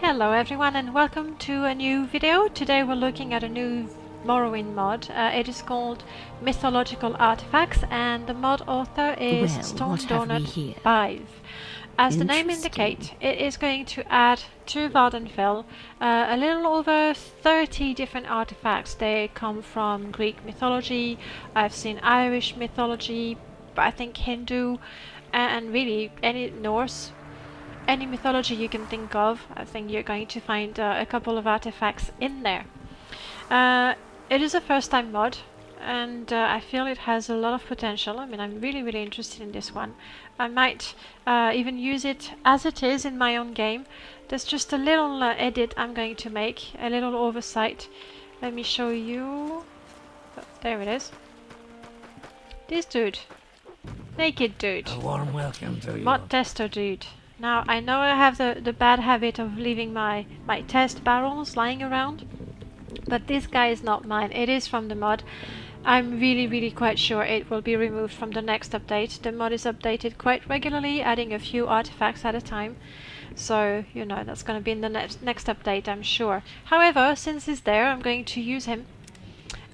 Hello everyone and welcome to a new video. Today we're looking at a new Morrowind mod. It is called Mythological Artifacts and the mod author is Stormdonut 5. As the name indicates, it is going to add to Vvarednfell a little over 30 different artifacts. They come from Greek mythology, I've seen Irish mythology, but I think Hindu, and really any Norse. Any mythology you can think of, I think you're going to find a couple of artifacts in there. It is a first time mod and I feel it has a lot of potential. I mean, I'm really interested in this one. I might even use it as it is in my own game. There's just a little edit I'm going to make, a little oversight. Let me show you. Oh, there it is. This dude. Naked dude. A warm welcome to you. Mod tester dude. Now, I know I have the bad habit of leaving my test barrels lying around, but this guy is not mine. It is from the mod. I'm really quite sure it will be removed from the next update. The mod is updated quite regularly, adding a few artifacts at a time. So, you know, that's going to be in the next update, I'm sure. However, since he's there, I'm going to use him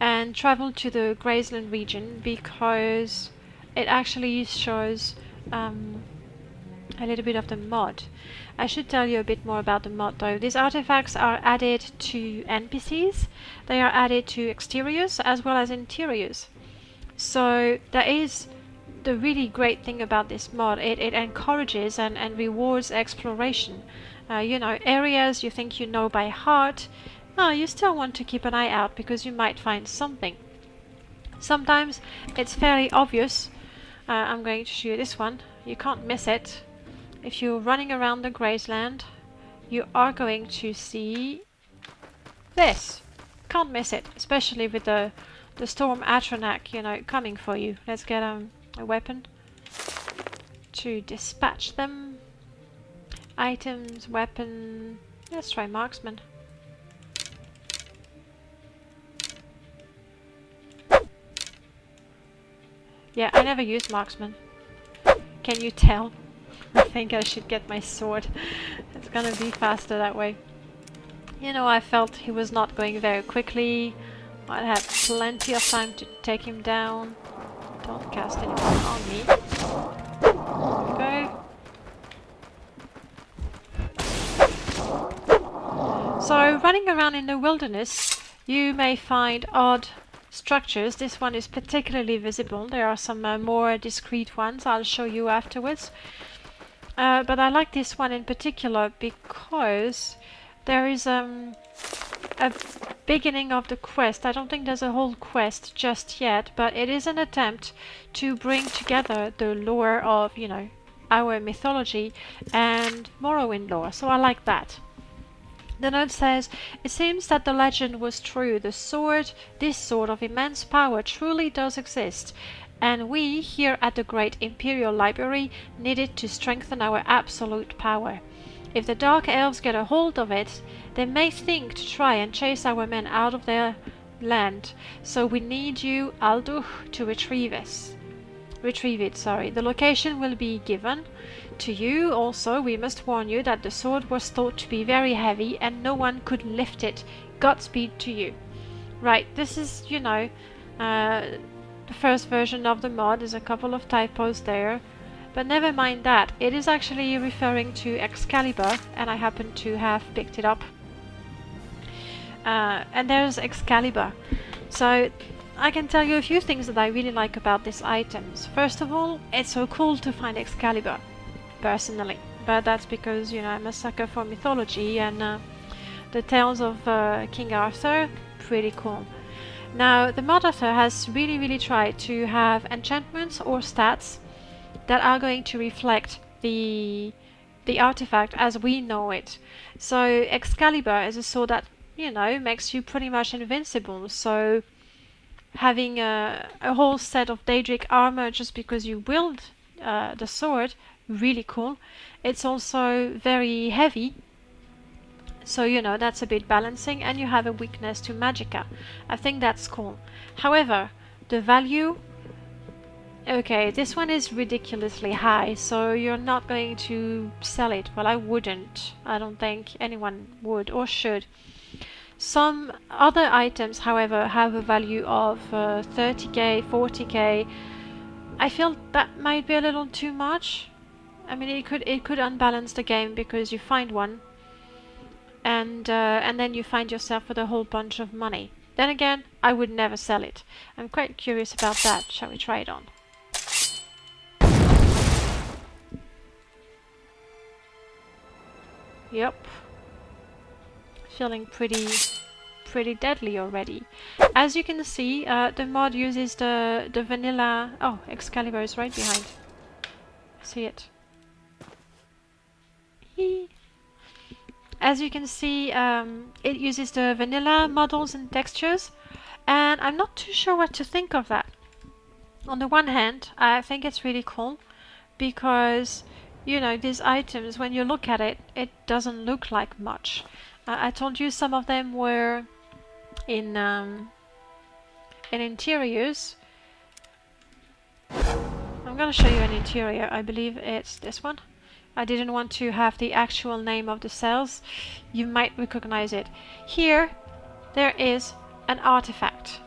and travel to the Graceland region because it actually shows a little bit of the mod. I should tell you a bit more about the mod though. These artifacts are added to NPCs, they are added to exteriors as well as interiors. So that is the really great thing about this mod. It encourages and rewards exploration. You know, areas you think you know by heart, you still want to keep an eye out because you might find something. Sometimes it's fairly obvious. I'm going to show you this one. You can't miss it. If you're running around the Graceland, you are going to see this. Can't miss it, especially with the Storm Atronak, you know, coming for you. Let's get a weapon to dispatch them. Items, weapon. Let's try marksman. Yeah, I never use marksman. Can you tell? I think I should get my sword. It's gonna be faster that way. You know, I felt he was not going very quickly. I'd have plenty of time to take him down. Don't cast anyone on me. There we go. So, running around in the wilderness, you may find odd structures. This one is particularly visible. There are some more discreet ones I'll show you afterwards. But I like this one in particular because there is a beginning of the quest. I don't think there's a whole quest just yet, but it is an attempt to bring together the lore of, you know, our mythology and Morrowind lore, so I like that. The note says, it seems that the legend was true. The sword, this sword of immense power, truly does exist. And we, here at the Great Imperial Library, need it to strengthen our absolute power. If the Dark Elves get a hold of it, they may think to try and chase our men out of their land. So we need you, Alduch, to retrieve it. The location will be given to you. Also, we must warn you that the sword was thought to be very heavy and no one could lift it. Godspeed to you. Right, this is, you know, the first version of the mod. There's a couple of typos there, but never mind that. It is actually referring to Excalibur, and I happen to have picked it up. And there's Excalibur. So I can tell you a few things that I really like about these items. First of all, it's so cool to find Excalibur, personally. But that's because, you know, I'm a sucker for mythology, and the tales of King Arthur, pretty cool. Now, the mod author has really tried to have enchantments or stats that are going to reflect the artifact as we know it. So Excalibur is a sword that, you know, makes you pretty much invincible. So having a whole set of Daedric armor just because you wield the sword, really cool. It's also very heavy. So, you know, that's a bit balancing, and you have a weakness to magicka. I think that's cool. However, the value Okay, this one is ridiculously high, so you're not going to sell it. Well, I wouldn't. I don't think anyone would or should. Some other items, however, have a value of 30k, 40k. I feel that might be a little too much. I mean, it could unbalance the game because you find one, and then you find yourself with a whole bunch of money. Then again, I would never sell it. I'm quite curious about that. Shall we try it on? Yep. Feeling pretty deadly already. As you can see, the mod uses the vanilla... Oh, Excalibur is right behind. See it. As you can see, it uses the vanilla models and textures, and I'm not too sure what to think of that. On the one hand, I think it's really cool because, you know, these items, when you look at it, it doesn't look like much. I told you some of them were in interiors. I'm gonna show you an interior. I believe it's this one. I didn't want to have the actual name of the cells. You might recognize it. Here, there is an artifact.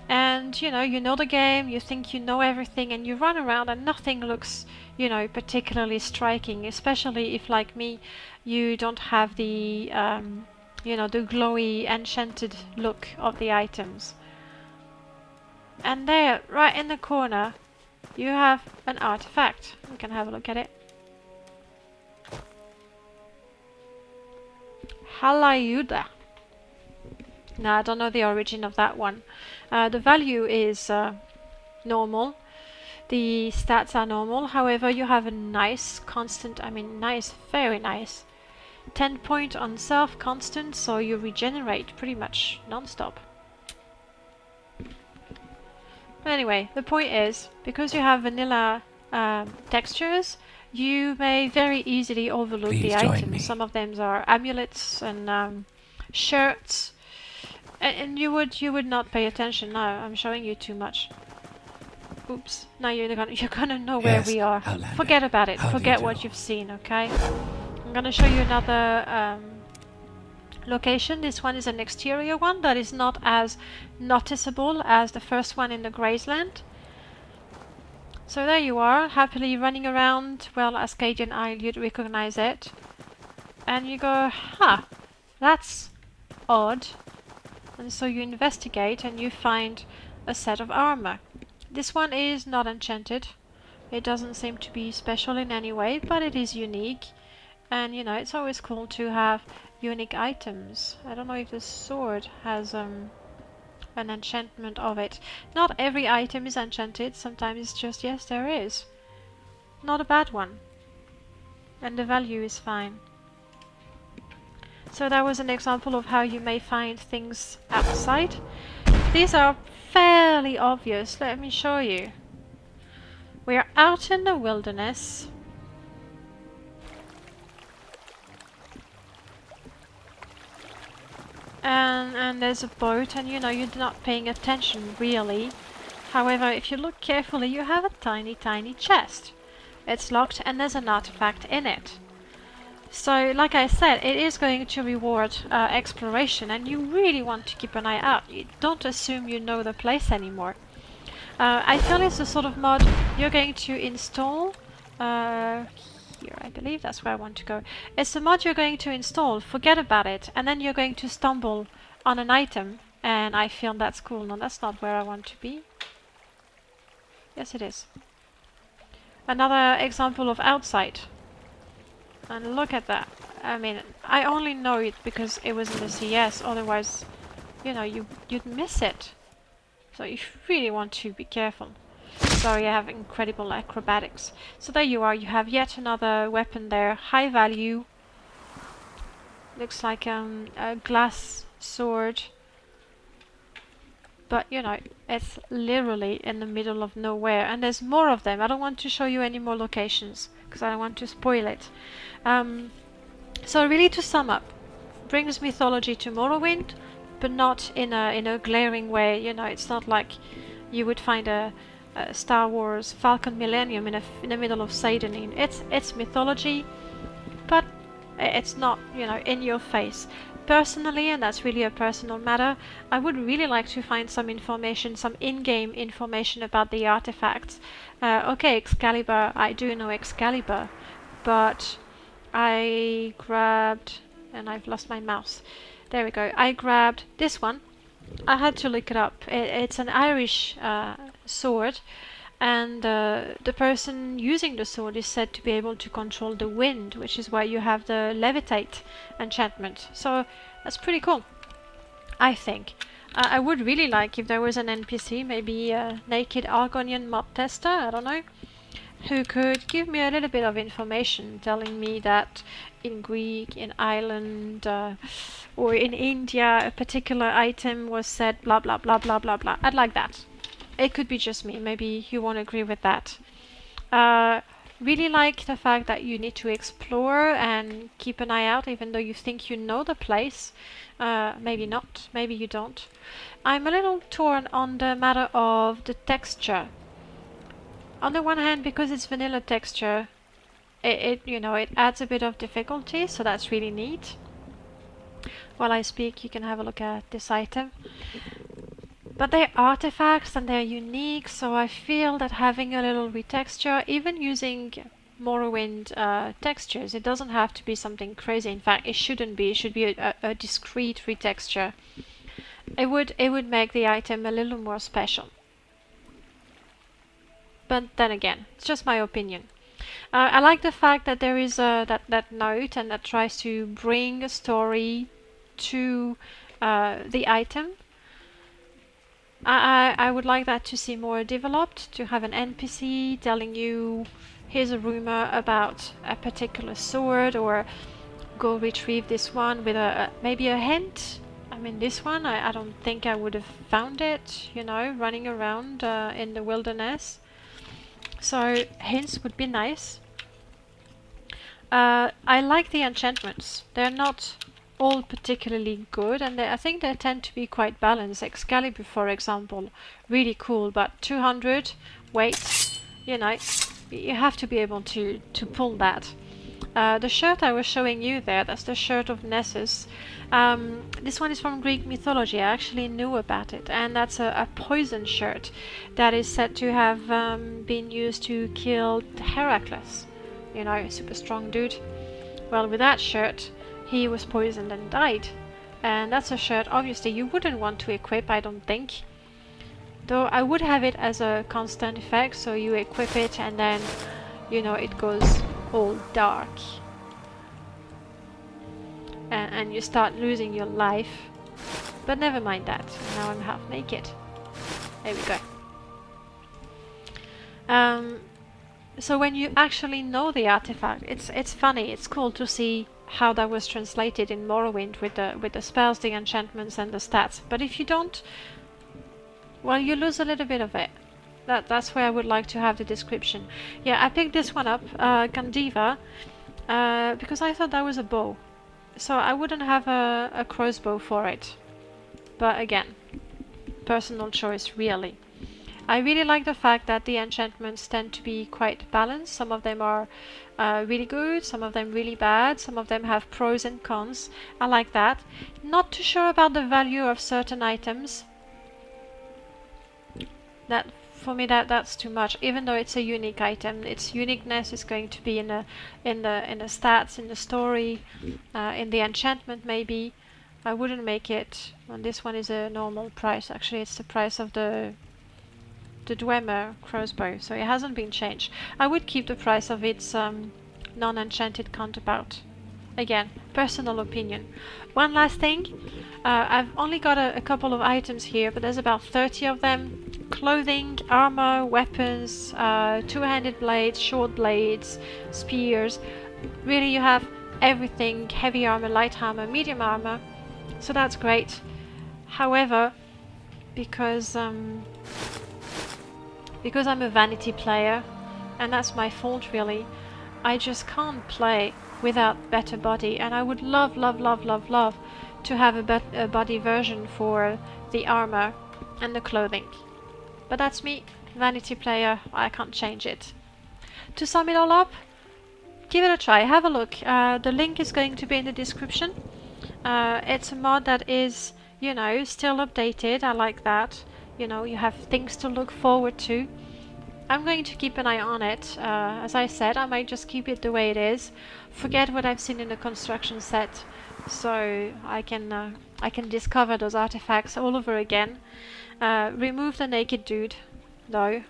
And, you know the game, you think you know everything, and you run around and nothing looks, you know, particularly striking, especially if, like me, you don't have the, you know, the glowy, enchanted look of the items. And there, right in the corner, you have an artifact. We can have a look at it. Halayuda. Now, I don't know the origin of that one. The value is normal. The stats are normal. However, you have a nice constant, I mean nice, very nice 10 point on self constant, so you regenerate pretty much non-stop. Anyway, the point is, because you have vanilla textures, you may very easily overlook the items. Some of them are amulets and shirts, and you would not pay attention. No, I'm showing you too much. Oops! Now you're gonna know where we are. Forget about it. Forget what you've seen. Okay. I'm gonna show you another location. This one is an exterior one that is not as noticeable as the first one in the Graceland. So there you are, happily running around. Well, Ascadian Isle, you'd recognize it. And you go, huh, that's odd. And so you investigate and you find a set of armor. This one is not enchanted. It doesn't seem to be special in any way, but it is unique. And, you know, it's always cool to have unique items. I don't know if the sword has an enchantment of it. Not every item is enchanted. Sometimes it's just, yes, there is. Not a bad one. And the value is fine. So that was an example of how you may find things outside. These are fairly obvious. Let me show you. We are out in the wilderness. And there's a boat, and you know, you're not paying attention really. However, if you look carefully, you have a tiny chest. It's locked and there's an artifact in it. So, like I said, it is going to reward exploration, and you really want to keep an eye out. You don't assume you know the place anymore. I feel it's the sort of mod you're going to install here, I believe that's where I want to go. It's a mod you're going to install, forget about it, and then you're going to stumble on an item, and I feel that's cool. No, that's not where I want to be. Yes, it is. Another example of outside. And look at that. I mean, I only know it because it was in the CS, otherwise, you know, you'd miss it. So you really want to be careful. Sorry, I have incredible acrobatics. So there you are, you have yet another weapon there, high value. Looks like a glass sword. But, you know, it's literally in the middle of nowhere. And there's more of them. I don't want to show you any more locations, because I don't want to spoil it. So really, to sum up, brings mythology to Morrowind, but not in a glaring way. You know, it's not like you would find a Star Wars Falcon Millennium in the middle of Seydonin. It's mythology, but it's not, you know, in your face. Personally, and that's really a personal matter, I would really like to find some information, some in-game information about the artifacts. Okay, Excalibur, I do know Excalibur, but I grabbed, and I've lost my mouse. There we go. I grabbed this one. I had to look it up. It's an Irish sword, and the person using the sword is said to be able to control the wind, which is why you have the levitate enchantment. So that's pretty cool, I think. I would really like if there was an NPC, maybe a naked Argonian mob tester, I don't know, who could give me a little bit of information telling me that in Greek, in Ireland, or in India, a particular item was said blah blah blah blah blah blah. I'd like that. It could be just me, maybe you won't agree with that. Really like the fact that you need to explore and keep an eye out even though you think you know the place. Maybe not, maybe you don't. I'm a little torn on the matter of the texture. On the one hand, because it's vanilla texture, it you know, it adds a bit of difficulty, so that's really neat. While I speak, you can have a look at this item. But they're artifacts and they're unique, so I feel that having a little retexture, even using Morrowind textures, it doesn't have to be something crazy. In fact, it shouldn't be. It should be a discrete retexture. It would make the item a little more special. But then again, it's just my opinion. I like the fact that there is that note and that tries to bring a story to the item. I would like that to see more developed, to have an NPC telling you, here's a rumor about a particular sword, or go retrieve this one with maybe a hint. I mean, this one, I don't think I would have found it, you know, running around in the wilderness. So hints would be nice. I like the enchantments. They're not all particularly good, and I think they tend to be quite balanced. Excalibur, for example, really cool, but 200 weight, you know, you have to be able to pull that. The shirt I was showing you there, that's the shirt of Nessus. This one is from Greek mythology. I actually knew about it, and that's a poison shirt that is said to have been used to kill Heracles, you know, a super strong dude. Well, with that shirt, he was poisoned and died. And that's a shirt obviously you wouldn't want to equip, I don't think. Though I would have it as a constant effect, so you equip it and then, you know, it goes all dark. And you start losing your life. But never mind that. Now I'm half naked. There we go. So when you actually know the artifact, it's funny, it's cool to see how that was translated in Morrowind with the spells, the enchantments and the stats. But if you don't, well, you lose a little bit of it. That's where I would like to have the description. Yeah, I picked this one up, Gandiva, because I thought that was a bow. So I wouldn't have a crossbow for it. But again, personal choice, really. I really like the fact that the enchantments tend to be quite balanced. Some of them are really good, some of them really bad, some of them have pros and cons. I like that. Not too sure about the value of certain items. That, for me, that's too much. Even though it's a unique item, its uniqueness is going to be in the stats, in the story, in the enchantment maybe. I wouldn't make it. And this one is a normal price. Actually, it's the price of the Dwemer crossbow, so it hasn't been changed. I would keep the price of its non-enchanted counterpart. Again, personal opinion. One last thing, I've only got a couple of items here, but there's about 30 of them. Clothing, armor, weapons, two-handed blades, short blades, spears. Really, you have everything: heavy armor, light armor, medium armor. So that's great. However, because I'm a vanity player, and that's my fault really, I just can't play without better body, and I would love to have a body version for the armor and the clothing. But that's me. vanity player, I can't change it. To sum it all up, give it a try, have a look. The link is going to be in the description. It's a mod that is, you know, still updated. I like that. You know, you have things to look forward to. I'm going to keep an eye on it. As I said, I might just keep it the way it is. Forget what I've seen in the construction set, so I can discover those artifacts all over again. Remove the naked dude, though.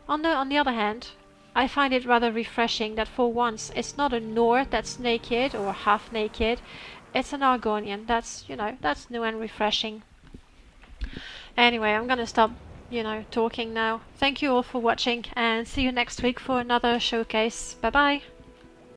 On the other hand, I find it rather refreshing that for once it's not a Nord that's naked or half naked. It's an Argonian. That's, you know, that's new and refreshing. Anyway, I'm gonna stop, you know, talking now. Thank you all for watching and see you next week for another showcase. Bye bye!